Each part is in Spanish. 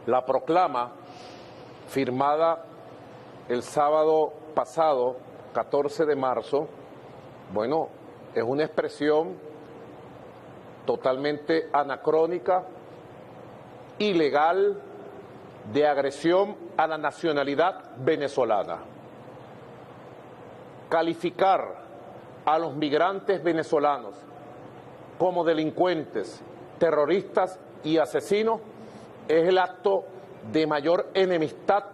La proclama, firmada el sábado pasado, 14 de marzo, bueno, es una expresión totalmente anacrónica, ilegal, de agresión a la nacionalidad venezolana. Calificar a los migrantes venezolanos como delincuentes, terroristas y asesinos es el acto de mayor enemistad,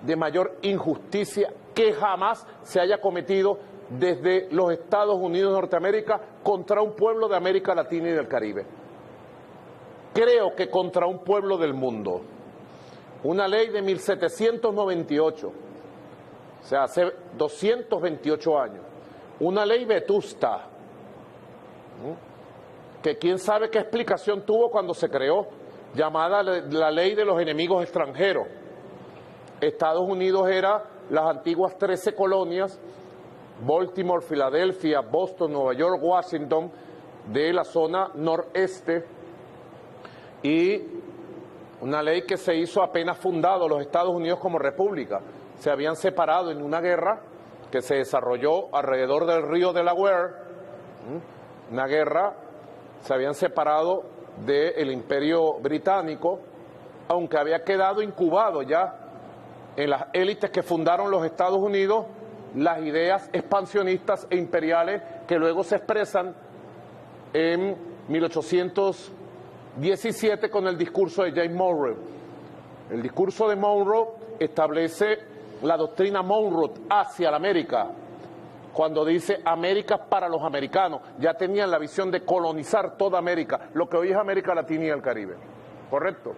de mayor injusticia que jamás se haya cometido desde los Estados Unidos de Norteamérica contra un pueblo de América Latina y del Caribe. Creo que contra un pueblo del mundo. Una ley de 1798, o sea, hace 228 años. Una ley vetusta, que quién sabe qué explicación tuvo cuando se creó, llamada la ley de los enemigos extranjeros. Estados Unidos era las antiguas 13 colonias, Baltimore, Filadelfia, Boston, Nueva York, Washington, de la zona noreste, y una ley que se hizo apenas fundado los Estados Unidos como república. Se habían separado en una guerra que se desarrolló alrededor del río Delaware, una guerra, se habían separado del Imperio Británico, aunque había quedado incubado ya en las élites que fundaron los Estados Unidos las ideas expansionistas e imperiales que luego se expresan en 1817 con el discurso de James Monroe. El discurso de Monroe establece la doctrina Monroe hacia la América, cuando dice América para los americanos. Ya tenían la visión de colonizar toda América, lo que hoy es América Latina y el Caribe. ¿Correcto?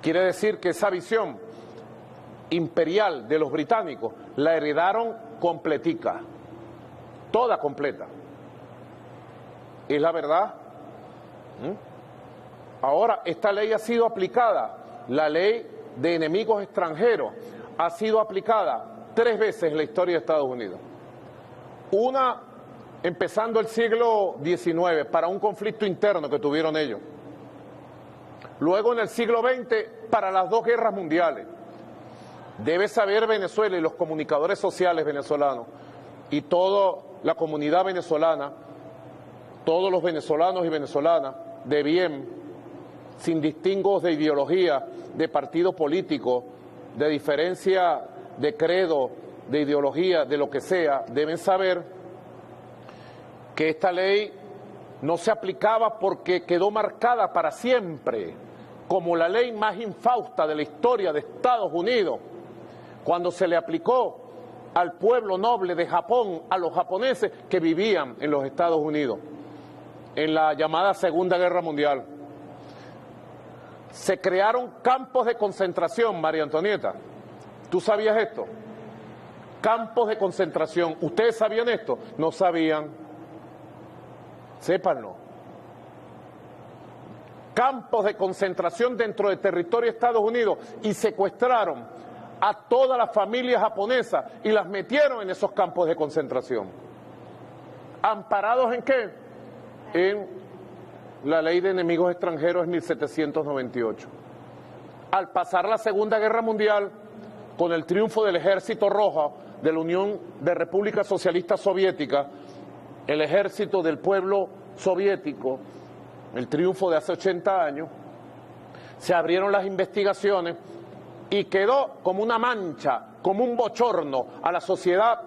Quiere decir que esa visión imperial de los británicos la heredaron completica, toda completa. ¿Es la verdad? Ahora, esta ley ha sido aplicada, la ley de enemigos extranjeros, ha sido aplicada 3 veces en la historia de Estados Unidos. Una, empezando el siglo XIX, para un conflicto interno que tuvieron ellos. Luego en el siglo XX, para las 2 guerras mundiales. Debe saber Venezuela y los comunicadores sociales venezolanos y toda la comunidad venezolana, todos los venezolanos y venezolanas de bien, sin distingos de ideología, de partido político, de diferencia de credo, de ideología, de lo que sea, deben saber que esta ley no se aplicaba porque quedó marcada para siempre como la ley más infausta de la historia de Estados Unidos, cuando se le aplicó al pueblo noble de Japón, a los japoneses que vivían en los Estados Unidos, en la llamada Segunda Guerra Mundial. Se crearon campos de concentración, María Antonieta. ¿Tú sabías esto? Campos de concentración. ¿Ustedes sabían esto? No sabían. Sépanlo. Campos de concentración dentro del territorio de Estados Unidos, y secuestraron a todas las familias japonesas y las metieron en esos campos de concentración. ¿Amparados en qué? En la ley de enemigos extranjeros en 1798. Al pasar la Segunda Guerra Mundial, con el triunfo del Ejército Rojo de la Unión de Repúblicas Socialistas Soviéticas, el ejército del pueblo soviético, el triunfo de hace 80 años, se abrieron las investigaciones y quedó como una mancha, como un bochorno a la sociedad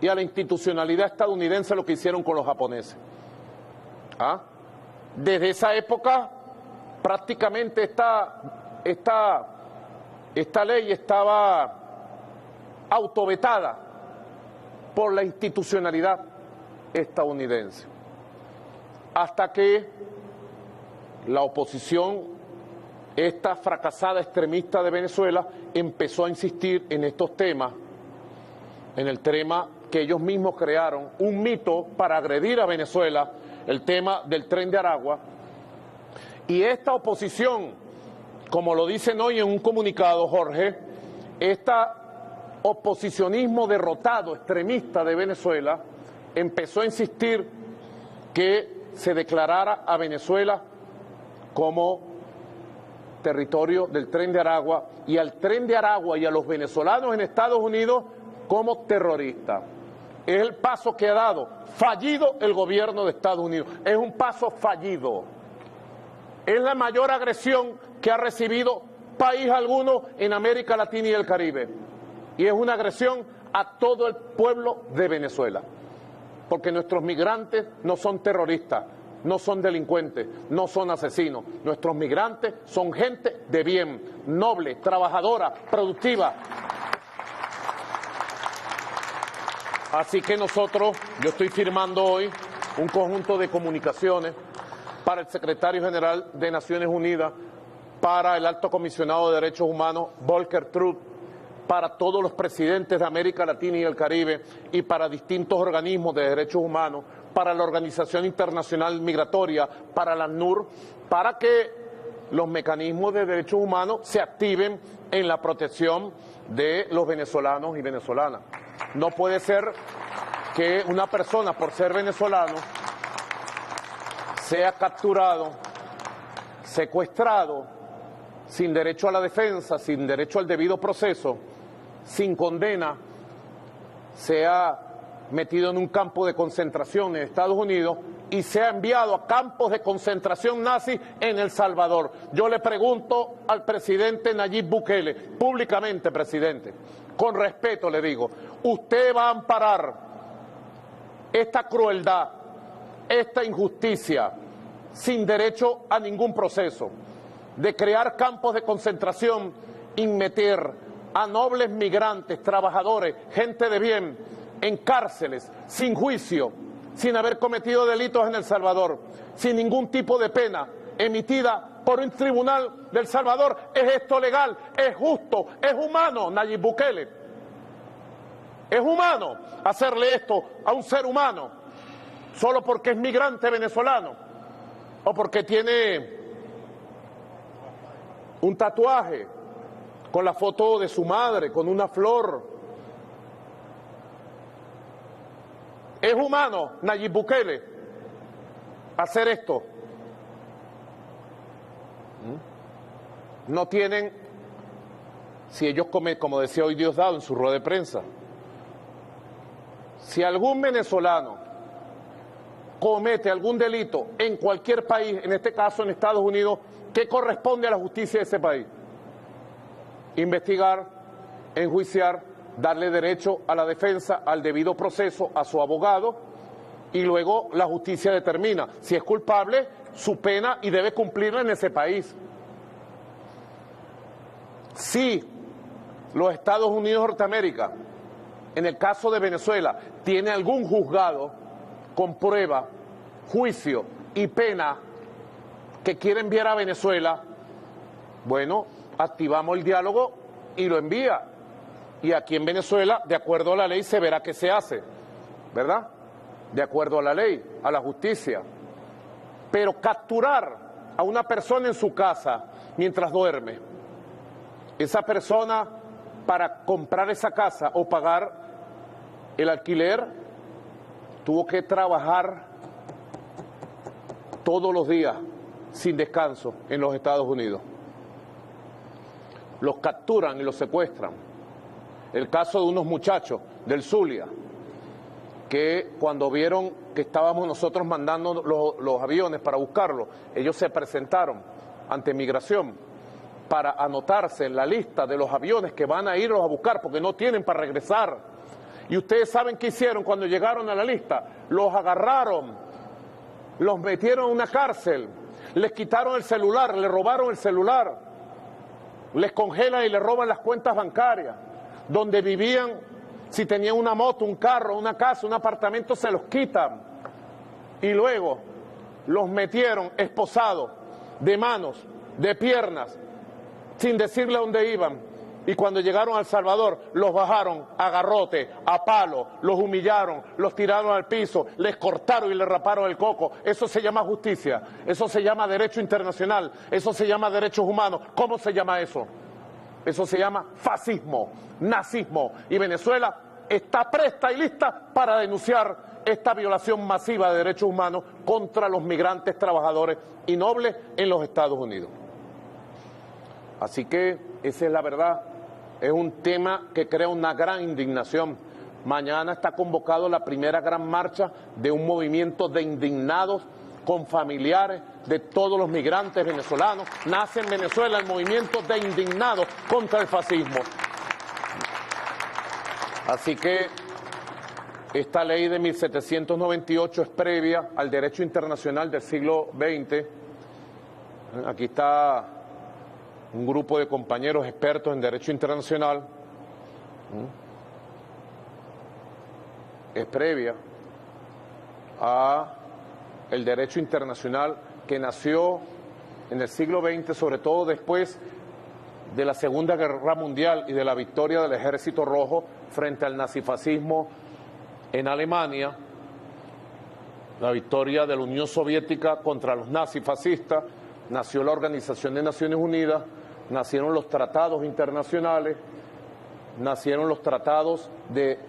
y a la institucionalidad estadounidense lo que hicieron con los japoneses. Desde esa época prácticamente esta ley estaba autovetada por la institucionalidad estadounidense, hasta que la oposición, esta fracasada extremista de Venezuela, empezó a insistir en estos temas, en el tema que ellos mismos crearon, un mito para agredir a Venezuela, el tema del Tren de Aragua. Y esta oposición, como lo dicen hoy en un comunicado, Jorge, este oposicionismo derrotado, extremista de Venezuela, empezó a insistir que se declarara a Venezuela como territorio del Tren de Aragua y al Tren de Aragua y a los venezolanos en Estados Unidos como terroristas. Es el paso que ha dado, fallido el gobierno de Estados Unidos, es un paso fallido. Es la mayor agresión que ha recibido país alguno en América Latina y el Caribe. Y es una agresión a todo el pueblo de Venezuela. Porque nuestros migrantes no son terroristas, no son delincuentes, no son asesinos. Nuestros migrantes son gente de bien, noble, trabajadora, productiva. Así que yo estoy firmando hoy un conjunto de comunicaciones para el secretario general de Naciones Unidas, para el alto comisionado de Derechos Humanos, Volker Turk, para todos los presidentes de América Latina y el Caribe y para distintos organismos de derechos humanos, para la Organización Internacional Migratoria, para la ACNUR, para que los mecanismos de derechos humanos se activen en la protección de los venezolanos y venezolanas. No puede ser que una persona, por ser venezolano, sea capturado, secuestrado, sin derecho a la defensa, sin derecho al debido proceso, sin condena, sea metido en un campo de concentración en Estados Unidos y sea enviado a campos de concentración nazi en El Salvador. Yo le pregunto al presidente Nayib Bukele, públicamente, presidente, con respeto le digo, ¿usted va a amparar esta crueldad, esta injusticia, sin derecho a ningún proceso, de crear campos de concentración y meter a nobles migrantes, trabajadores, gente de bien, en cárceles, sin juicio, sin haber cometido delitos en El Salvador, sin ningún tipo de pena emitida por un tribunal del Salvador? ¿Es esto legal? ¿Es justo? ¿Es humano, Nayib Bukele? ¿Es humano hacerle esto a un ser humano solo porque es migrante venezolano o porque tiene un tatuaje con la foto de su madre, con una flor? ¿Es humano, Nayib Bukele, hacer esto? No tienen, si ellos comen, como decía hoy Diosdado en su rueda de prensa, si algún venezolano comete algún delito en cualquier país, en este caso en Estados Unidos, ¿qué corresponde a la justicia de ese país? Investigar, enjuiciar, darle derecho a la defensa, al debido proceso, a su abogado, y luego la justicia determina si es culpable, su pena, y debe cumplirla en ese país. Si los Estados Unidos de Norteamérica, en el caso de Venezuela, tiene algún juzgado con prueba, juicio y pena que quiere enviar a Venezuela, bueno, activamos el diálogo y lo envía. Y aquí en Venezuela, de acuerdo a la ley, se verá qué se hace, ¿verdad? De acuerdo a la ley, a la justicia. Pero capturar a una persona en su casa mientras duerme, esa persona, para comprar esa casa o pagar el alquiler, tuvo que trabajar todos los días sin descanso en los Estados Unidos. Los capturan y los secuestran. El caso de unos muchachos del Zulia, que cuando vieron que estábamos nosotros mandando los aviones para buscarlos, ellos se presentaron ante Migración para anotarse en la lista de los aviones que van a irlos a buscar porque no tienen para regresar. Y ustedes saben qué hicieron cuando llegaron a la lista. Los agarraron, los metieron en una cárcel, les quitaron el celular, les robaron el celular, les congelan y les roban las cuentas bancarias. Donde vivían, si tenían una moto, un carro, una casa, un apartamento, se los quitan. Y luego los metieron esposados, de manos, de piernas, sin decirle a dónde iban. Y cuando llegaron a El Salvador, los bajaron a garrote, a palo, los humillaron, los tiraron al piso, les cortaron y les raparon el coco. Eso se llama justicia, eso se llama derecho internacional, eso se llama derechos humanos. ¿Cómo se llama eso? Eso se llama fascismo, nazismo. Y Venezuela está presta y lista para denunciar esta violación masiva de derechos humanos contra los migrantes, trabajadores y nobles en los Estados Unidos. Así que esa es la verdad. Es un tema que crea una gran indignación. Mañana está convocado la primera gran marcha de un movimiento de indignados con familiares de todos los migrantes venezolanos. Nace en Venezuela el movimiento de indignados contra el fascismo. Así que esta ley de 1798 es previa al derecho internacional del siglo XX. Aquí está un grupo de compañeros expertos en derecho internacional. Es previa a el derecho internacional que nació en el siglo XX, sobre todo después de la Segunda Guerra Mundial y de la victoria del Ejército Rojo frente al nazifascismo en Alemania, la victoria de la Unión Soviética contra los nazifascistas. Nació la Organización de Naciones Unidas, nacieron los tratados internacionales, nacieron los tratados de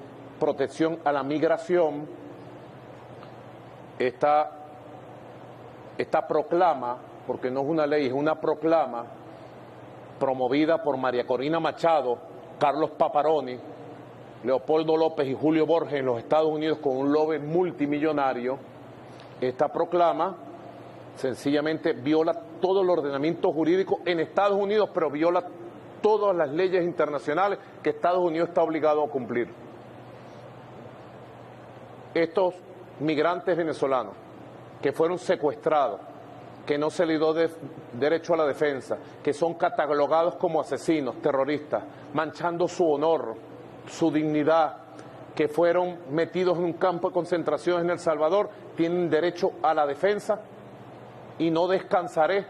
protección a la migración. Esta proclama, porque no es una ley, es una proclama promovida por María Corina Machado, Carlos Paparoni, Leopoldo López y Julio Borges en los Estados Unidos con un lobby multimillonario. Esta proclama sencillamente viola todo el ordenamiento jurídico en Estados Unidos, pero viola todas las leyes internacionales que Estados Unidos está obligado a cumplir. Estos migrantes venezolanos que fueron secuestrados, que no se les dio derecho a la defensa, que son catalogados como asesinos, terroristas, manchando su honor, su dignidad, que fueron metidos en un campo de concentración en El Salvador, tienen derecho a la defensa, y no descansaré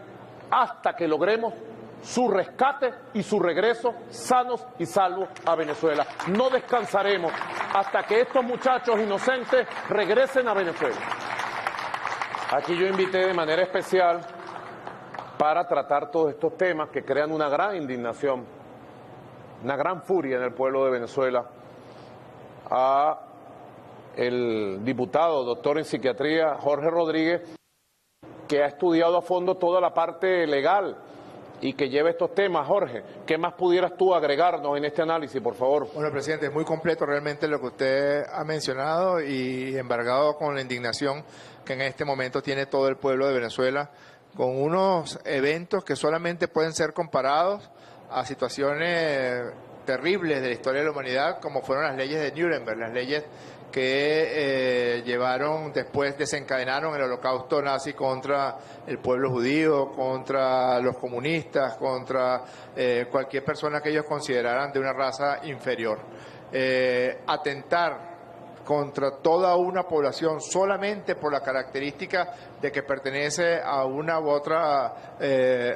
hasta que logremos su rescate y su regreso sanos y salvos a Venezuela. No descansaremos hasta que estos muchachos inocentes regresen a Venezuela. Aquí yo invité de manera especial para tratar todos estos temas que crean una gran indignación, una gran furia en el pueblo de Venezuela, a el diputado, doctor en psiquiatría, Jorge Rodríguez, que ha estudiado a fondo toda la parte legal y que lleva estos temas. Jorge, ¿qué más pudieras tú agregarnos en este análisis, por favor? Bueno, presidente, es muy completo realmente lo que usted ha mencionado y embargado con la indignación que en este momento tiene todo el pueblo de Venezuela, con unos eventos que solamente pueden ser comparados a situaciones terribles de la historia de la humanidad, como fueron las leyes de Nuremberg, las leyes que desencadenaron el holocausto nazi contra el pueblo judío, contra los comunistas, contra cualquier persona que ellos consideraran de una raza inferior. Atentar contra toda una población solamente por la característica de que pertenece a una u otra,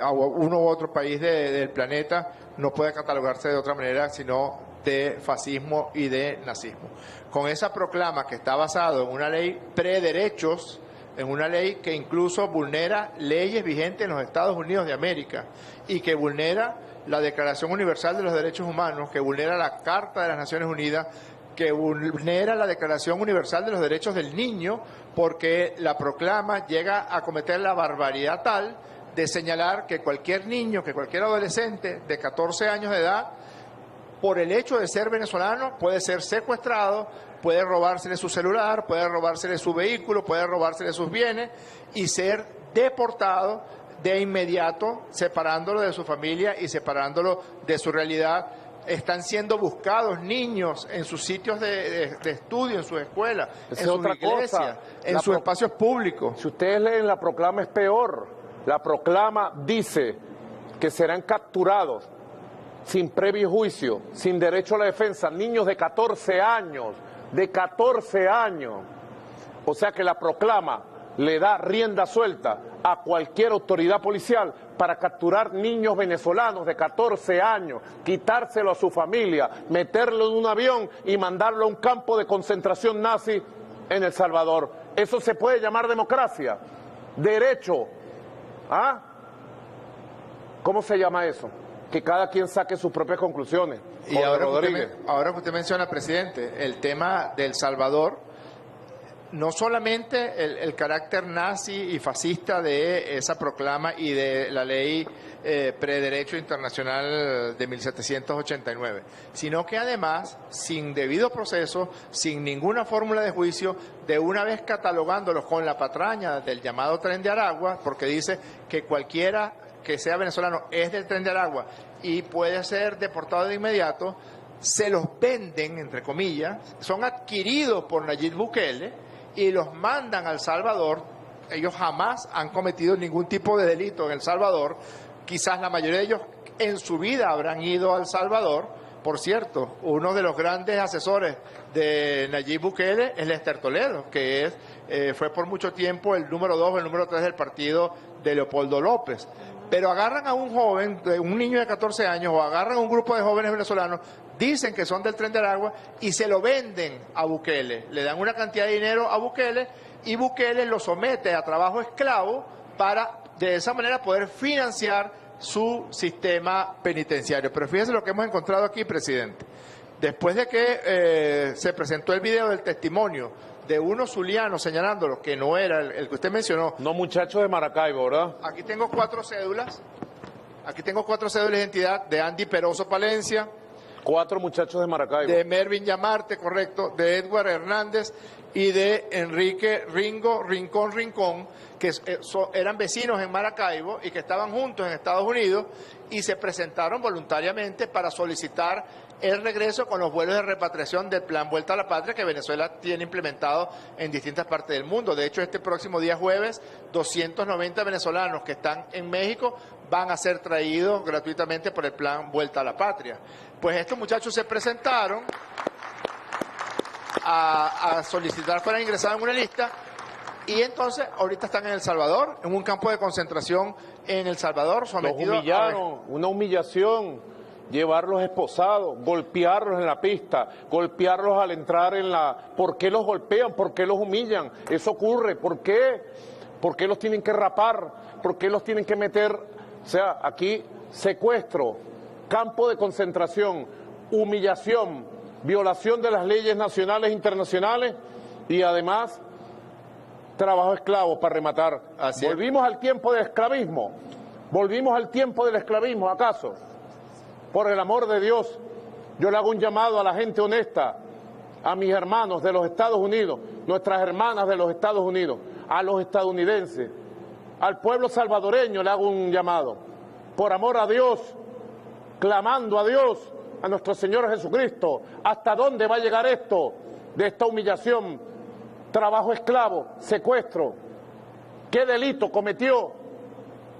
a uno u otro país del planeta, no puede catalogarse de otra manera sino de fascismo y de nazismo. Con esa proclama que está basado en una ley prederechos, en una ley que incluso vulnera leyes vigentes en los Estados Unidos de América y que vulnera la Declaración Universal de los Derechos Humanos, que vulnera la Carta de las Naciones Unidas, que vulnera la Declaración Universal de los Derechos del Niño, porque la proclama llega a cometer la barbaridad tal de señalar que cualquier niño, que cualquier adolescente de 14 años de edad, por el hecho de ser venezolano, puede ser secuestrado, puede robársele su celular, puede robársele su vehículo, puede robársele sus bienes y ser deportado de inmediato, separándolo de su familia y separándolo de su realidad. Están siendo buscados niños en sus sitios de estudio, en sus escuelas, en sus iglesias, en sus espacios públicos. Si ustedes leen la proclama es peor. La proclama dice que serán capturados sin previo juicio, sin derecho a la defensa, niños de 14 años, O sea que la proclama le da rienda suelta a cualquier autoridad policial para capturar niños venezolanos de 14 años, quitárselo a su familia, meterlo en un avión y mandarlo a un campo de concentración nazi en El Salvador. ¿Eso se puede llamar democracia? ¿Derecho? ¿Ah? ¿Cómo se llama eso? Que cada quien saque sus propias conclusiones. Y ahora que usted menciona, presidente, el tema de El Salvador, no solamente el carácter nazi y fascista de esa proclama y de la ley prederecho internacional de 1789, sino que además, sin debido proceso, sin ninguna fórmula de juicio, de una vez catalogándolos con la patraña del llamado Tren de Aragua, porque dice que cualquiera que sea venezolano es del Tren de Aragua y puede ser deportado de inmediato, se los venden, entre comillas, son adquiridos por Nayib Bukele y los mandan al Salvador. Ellos jamás han cometido ningún tipo de delito en El Salvador. Quizás la mayoría de ellos en su vida habrán ido al Salvador. Por cierto, uno de los grandes asesores de Nayib Bukele es Lester Toledo, que fue por mucho tiempo el número 2 o el número 3 del partido de Leopoldo López. Pero agarran a un joven, un niño de 14 años, o agarran a un grupo de jóvenes venezolanos, dicen que son del Tren de Aragua y se lo venden a Bukele. Le dan una cantidad de dinero a Bukele y Bukele lo somete a trabajo esclavo para de esa manera poder financiar su sistema penitenciario. Pero fíjense lo que hemos encontrado aquí, presidente. Después de que se presentó el video del testimonio de unos zulianos señalándolo que no era el que usted mencionó. No, muchachos de Maracaibo, ¿verdad? Aquí tengo 4 cédulas. Aquí tengo 4 cédulas de identidad de Andy Peroso Palencia. 4 muchachos de Maracaibo. De Mervin Yamarte, correcto, de Edward Hernández y de Enrique Rincón, que eran vecinos en Maracaibo y que estaban juntos en Estados Unidos y se presentaron voluntariamente para solicitar el regreso con los vuelos de repatriación del Plan Vuelta a la Patria que Venezuela tiene implementado en distintas partes del mundo. De hecho, este próximo día jueves, 290 venezolanos que están en México van a ser traídos gratuitamente por el Plan Vuelta a la Patria. Pues estos muchachos se presentaron a solicitar fueran ingresados en una lista y entonces ahorita están en El Salvador, en un campo de concentración en El Salvador, sometidos. Los humillaron, una humillación, llevarlos esposados, golpearlos en la pista, golpearlos al entrar en la... ¿Por qué los golpean? ¿Por qué los humillan? Eso ocurre, ¿por qué? ¿Por qué los tienen que rapar? ¿Por qué los tienen que meter? O sea, aquí secuestro, campo de concentración, humillación, violación de las leyes nacionales e internacionales y además trabajo esclavo para rematar. Así es. Volvimos al tiempo del esclavismo. Volvimos al tiempo del esclavismo, ¿acaso? Por el amor de Dios, yo le hago un llamado a la gente honesta, a mis hermanos de los Estados Unidos, nuestras hermanas de los Estados Unidos, a los estadounidenses, al pueblo salvadoreño le hago un llamado. Por amor a Dios, clamando a Dios, a nuestro Señor Jesucristo, ¿hasta dónde va a llegar esto de esta humillación, trabajo esclavo, secuestro? ¿Qué delito cometió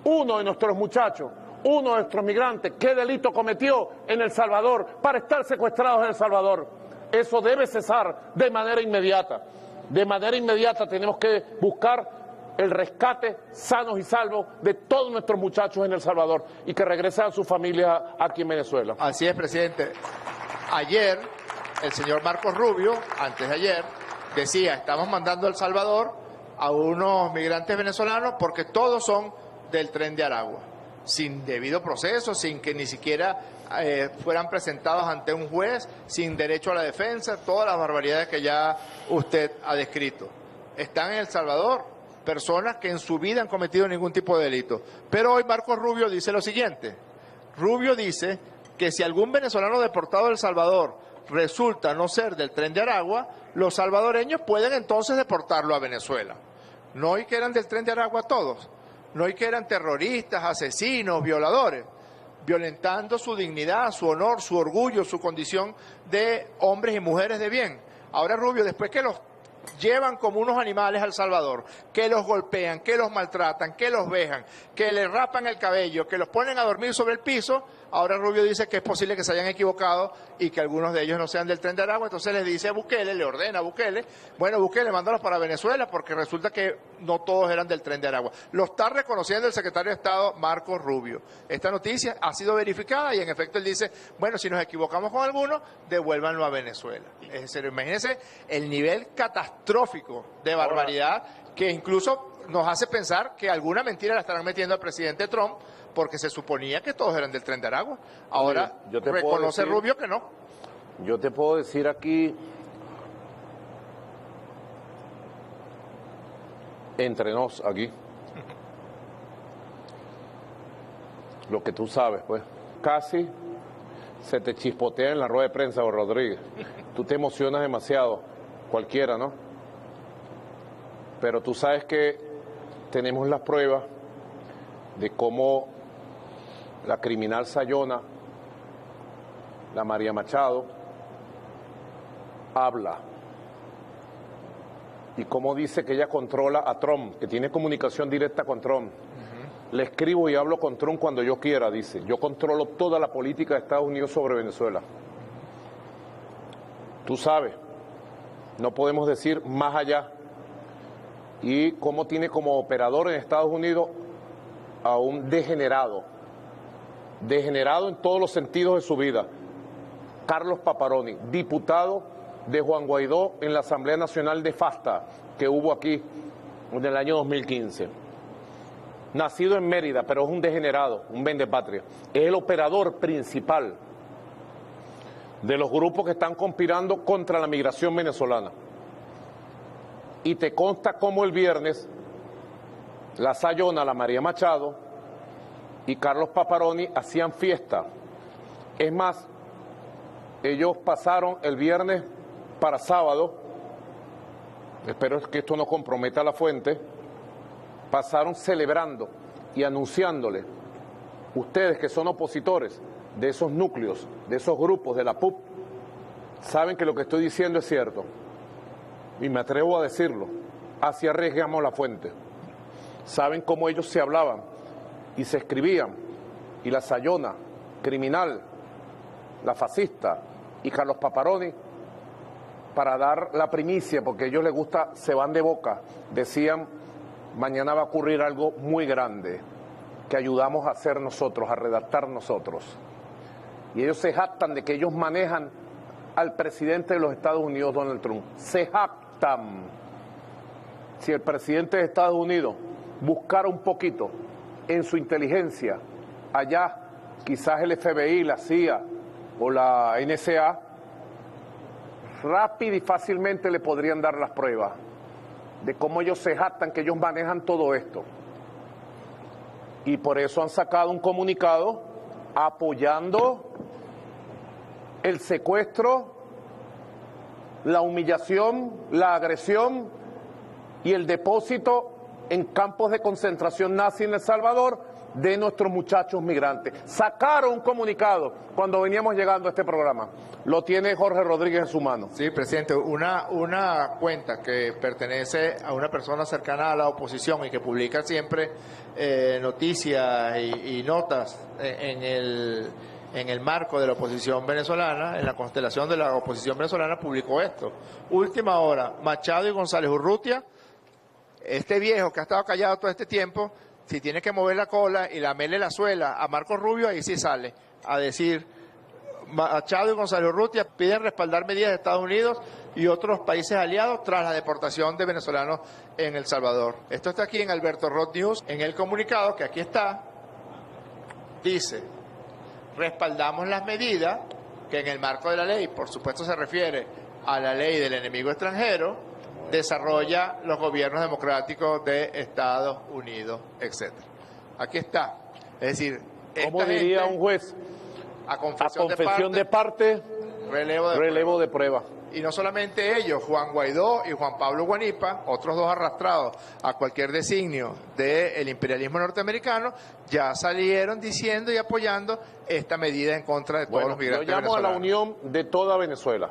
uno de nuestros muchachos, uno de nuestros migrantes? ¿Qué delito cometió en El Salvador para estar secuestrados en El Salvador? Eso debe cesar de manera inmediata. De manera inmediata tenemos que buscar el rescate sanos y salvos de todos nuestros muchachos en El Salvador y que regresen a su familia aquí en Venezuela. Así es, presidente. Ayer, el señor Marcos Rubio, antes de ayer, decía, estamos mandando a El Salvador a unos migrantes venezolanos porque todos son del Tren de Aragua, sin debido proceso, sin que ni siquiera fueran presentados ante un juez, sin derecho a la defensa, todas las barbaridades que ya usted ha descrito. Están en El Salvador personas que en su vida han cometido ningún tipo de delito. Pero hoy Marcos Rubio dice lo siguiente. Rubio dice que si algún venezolano deportado de El Salvador resulta no ser del Tren de Aragua, los salvadoreños pueden entonces deportarlo a Venezuela. No y que eran del Tren de Aragua todos, no y que eran terroristas, asesinos, violadores, violentando su dignidad, su honor, su orgullo, su condición de hombres y mujeres de bien. Ahora Rubio, después que los llevan como unos animales al Salvador, que los golpean, que los maltratan, que los vejan, que les rapan el cabello, que los ponen a dormir sobre el piso, ahora Rubio dice que es posible que se hayan equivocado y que algunos de ellos no sean del Tren de Aragua. Entonces les dice a Bukele, le ordena a Bukele, bueno, Bukele, mándalos para Venezuela porque resulta que no todos eran del Tren de Aragua. Lo está reconociendo el secretario de Estado Marcos Rubio. Esta noticia ha sido verificada y en efecto él dice, bueno, si nos equivocamos con alguno, devuélvanlo a Venezuela. Es decir, imagínense el nivel catastrófico de barbaridad que incluso nos hace pensar que alguna mentira la estarán metiendo al presidente Trump porque se suponía que todos eran del Tren de Aragua. Ahora reconoce Rubio que no. Yo te puedo decir aquí, entre nos aquí, lo que tú sabes, pues. Casi se te chispotea en la rueda de prensa, Rodríguez. Tú te emocionas demasiado, cualquiera, ¿no? Pero tú sabes que tenemos las pruebas de cómo la criminal Sayona, la María Machado, habla. Y cómo dice que ella controla a Trump, que tiene comunicación directa con Trump. Le escribo y hablo con Trump cuando yo quiera, dice. Yo controlo toda la política de Estados Unidos sobre Venezuela. Tú sabes, no podemos decir más allá. Y cómo tiene como operador en Estados Unidos a un degenerado. Degenerado en todos los sentidos de su vida. Carlos Paparoni, diputado de Juan Guaidó en la Asamblea Nacional de FASTA, que hubo aquí en el año 2015. Nacido en Mérida, pero es un degenerado, un vendepatria. Es el operador principal de los grupos que están conspirando contra la migración venezolana. Y te consta cómo el viernes la Sayona, la María Machado y Carlos Paparoni hacían fiesta. Es más, ellos pasaron el viernes para sábado, espero que esto no comprometa la fuente, pasaron celebrando y anunciándole, ustedes que son opositores de esos núcleos, de esos grupos, de la PUC, saben que lo que estoy diciendo es cierto. Y me atrevo a decirlo, así arriesgamos la fuente. Saben cómo ellos se hablaban y se escribían, y la Sayona, criminal, la fascista y Carlos Paparoni, para dar la primicia, porque a ellos les gusta, se van de boca, decían, mañana va a ocurrir algo muy grande que ayudamos a hacer nosotros, a redactar nosotros. Y ellos se jactan de que ellos manejan al presidente de los Estados Unidos, Donald Trump. Se jactan. Si el presidente de Estados Unidos buscara un poquito en su inteligencia, allá quizás el FBI, la CIA o la NSA, rápido y fácilmente le podrían dar las pruebas de cómo ellos se jactan que ellos manejan todo esto. Y por eso han sacado un comunicado apoyando el secuestro, la humillación, la agresión y el depósito en campos de concentración nazi en El Salvador de nuestros muchachos migrantes. Sacaron un comunicado cuando veníamos llegando a este programa. Lo tiene Jorge Rodríguez en su mano. Sí, presidente, una cuenta que pertenece a una persona cercana a la oposición y que publica siempre noticias y notas en el marco de la oposición venezolana, en la constelación de la oposición venezolana, publicó esto. Última hora, Machado y González Urrutia, este viejo que ha estado callado todo este tiempo, si tiene que mover la cola y lamerle la suela a Marco Rubio, ahí sí sale a decir, Machado y González Urrutia piden respaldar medidas de Estados Unidos y otros países aliados tras la deportación de venezolanos en El Salvador. Esto está aquí en Alberto Rod News, en el comunicado que aquí está, dice, respaldamos las medidas que en el marco de la ley, por supuesto se refiere a la ley del enemigo extranjero, desarrolla los gobiernos democráticos de Estados Unidos, etc. Aquí está. Es decir, ¿cómo diría un juez? A confesión de parte, relevo de prueba. Y no solamente ellos, Juan Guaidó y Juan Pablo Guanipa, otros dos arrastrados a cualquier designio del imperialismo norteamericano, ya salieron diciendo y apoyando esta medida en contra de todos los migrantes venezolanos. Yo llamo a la unión de toda Venezuela.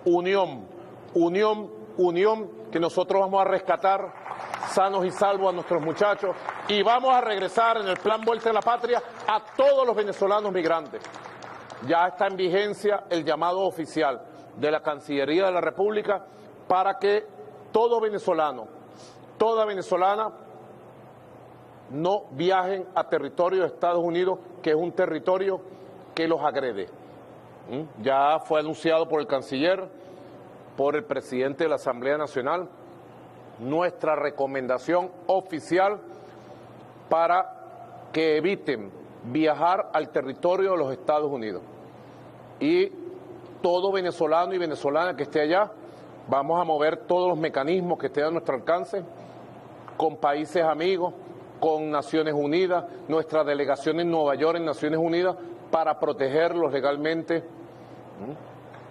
Unión que nosotros vamos a rescatar sanos y salvos a nuestros muchachos y vamos a regresar en el plan Vuelta a la Patria a todos los venezolanos migrantes. Ya está en vigencia el llamado oficial de la Cancillería de la República para que todo venezolano, toda venezolana no viajen a territorio de Estados Unidos, que es un territorio que los agrede. Ya fue anunciado por el canciller, por el presidente de la Asamblea Nacional, nuestra recomendación oficial para que eviten viajar al territorio de los Estados Unidos. Y todo venezolano y venezolana que esté allá, vamos a mover todos los mecanismos que estén a nuestro alcance, con países amigos, con Naciones Unidas, nuestra delegación en Nueva York en Naciones Unidas para protegerlos legalmente.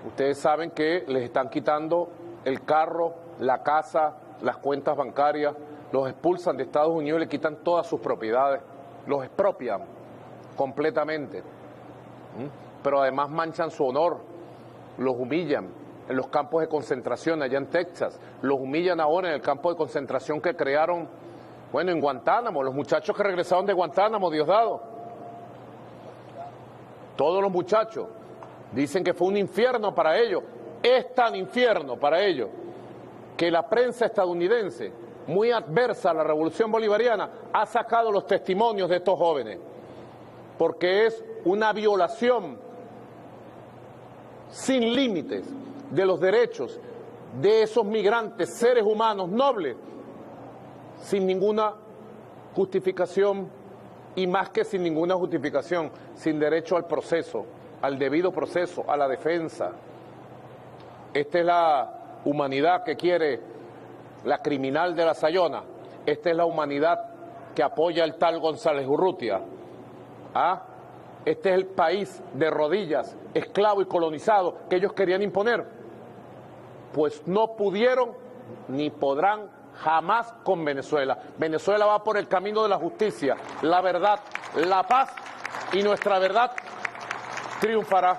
Ustedes saben que les están quitando el carro, la casa, las cuentas bancarias, los expulsan de Estados Unidos y le quitan todas sus propiedades, los expropian completamente. Pero además manchan su honor, los humillan en los campos de concentración allá en Texas, los humillan ahora en el campo de concentración que crearon, bueno, en Guantánamo, los muchachos que regresaron de Guantánamo, Diosdado. Todos los muchachos dicen que fue un infierno para ellos, es tan infierno para ellos, que la prensa estadounidense, muy adversa a la revolución bolivariana, ha sacado los testimonios de estos jóvenes, porque es una violación sin límites de los derechos de esos migrantes, seres humanos nobles, sin ninguna justificación, y más que sin ninguna justificación, sin derecho al proceso, al debido proceso, a la defensa. Esta es la humanidad que quiere la criminal de la Sayona. Esta es la humanidad que apoya el tal González Urrutia. Este es el país de rodillas, esclavo y colonizado que ellos querían imponer. Pues no pudieron ni podrán jamás con Venezuela. Venezuela va por el camino de la justicia, la verdad, la paz, y nuestra verdad triunfará.